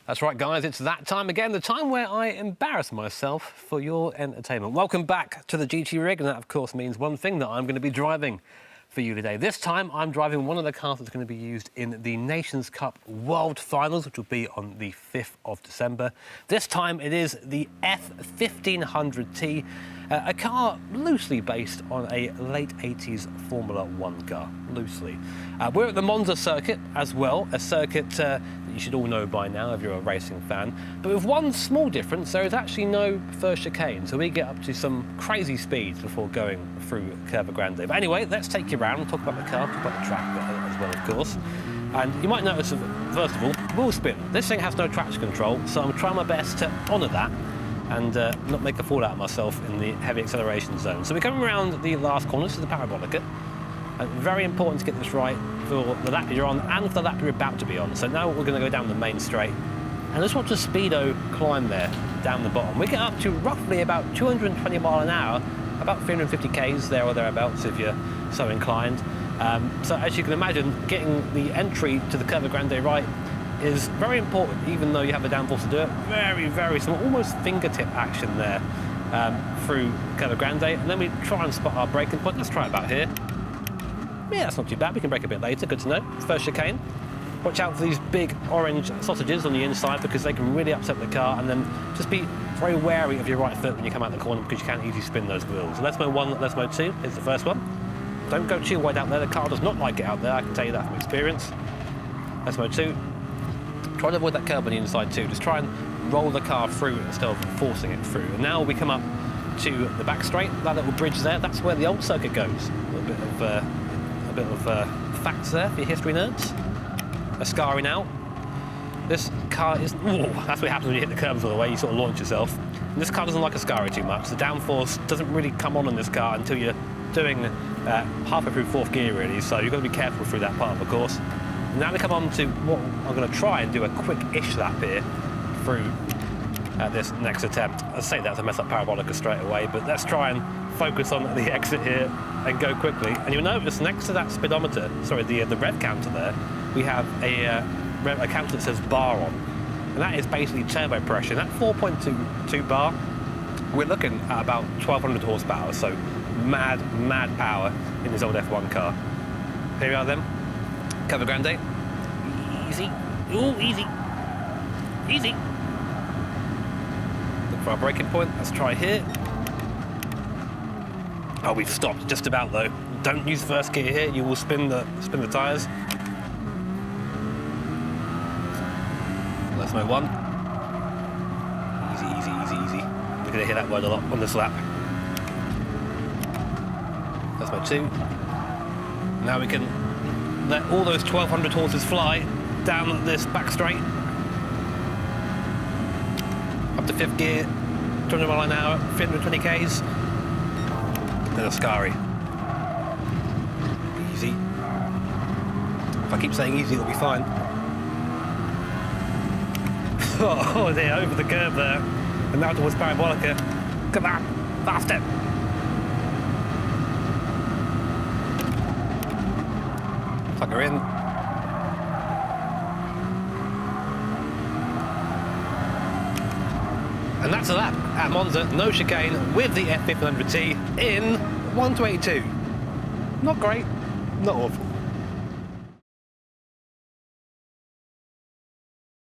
That's right, guys, it's that time again, the time where I embarrass myself for your entertainment. Welcome back to the GT Rig, and that, of course, means one thing, that I'm going to be driving for you today. This time, I'm driving one of the cars that's going to be used in the Nations Cup World Finals, which will be on the 5th of December. This time, it is the F1500T, a car loosely based on a late 80s Formula One car, loosely. We're at the Monza circuit as well, a circuit that you should all know by now if you're a racing fan. But with one small difference, there is actually no first chicane, so we get up to some crazy speeds before going through Curva Grande. But anyway, let's take you around and talk about the car, talk about the track as well, of course. And you might notice, first of all, wheel spin. This thing has no traction control, so I'm trying my best to honour that and not make a fool out of myself in the heavy acceleration zone. So we're coming around the last corner, this is the parabolica. Very important to get this right for the lap you're on and for the lap you're about to be on. So now we're going to go down the main straight, and let's watch the speedo climb there down the bottom. We get up to roughly about 220 mile an hour, about 350 k's there or thereabouts if you're so inclined. So as you can imagine, getting the entry to the Curva Grande right is very important, even though you have the downforce to do it. Very, very small, almost fingertip action there through Curva Grande. And then we try and spot our braking point. Let's try it about here. Yeah, that's not too bad. We can brake a bit later, good to know. First chicane. Watch out for these big orange sausages on the inside because they can really upset the car, and then just be very wary of your right foot when you come out the corner because you can easily spin those wheels. So Lesmo 1, Lesmo 2 is the first one. Don't go too wide out there. The car does not like it out there, I can tell you that from experience. Lesmo 2. Try to avoid that curb on the inside too. Just try and roll the car through instead of forcing it through. And now we come up to the back straight, that little bridge there, that's where the old circuit goes. A bit of facts there for your history nerds. Ascari now. This car is... Ooh, that's what happens when you hit the curbs all the way, you sort of launch yourself. And this car doesn't like Ascari too much. The downforce doesn't really come on this car until you're doing halfway through fourth gear, really, so you've got to be careful through that part, of course. Now we come on to what I'm going to try and do a quick-ish lap here through this next attempt. I say that to mess up parabolica straight away, but let's try and focus on the exit here and go quickly. And you'll notice next to that speedometer, sorry, the rev counter there, we have a counter that says bar on. And that is basically turbo pressure. That 4.22 bar, we're looking at about 1,200 horsepower, so mad power in this old F1 car. Here we are then. Curva Grande. Easy. Ooh, easy. Easy. Look for our braking point. Let's try here. Oh, we've stopped just about though. Don't use first gear here. You will spin the tyres. Let's move 1. Easy. We're going to hear that word a lot on this lap. Let's move 2. Now we can let all those 1,200 horses fly down this back straight. Up to 5th gear, 200 mile an hour, 320 k's. Then Ascari. Easy. If I keep saying easy, it'll be fine. Oh dear, over the curve there. And now towards parabolica. Come on, faster. Plug her in. And that's a lap at Monza, no chicane, with the F1500T in 1:22. Not great, not awful.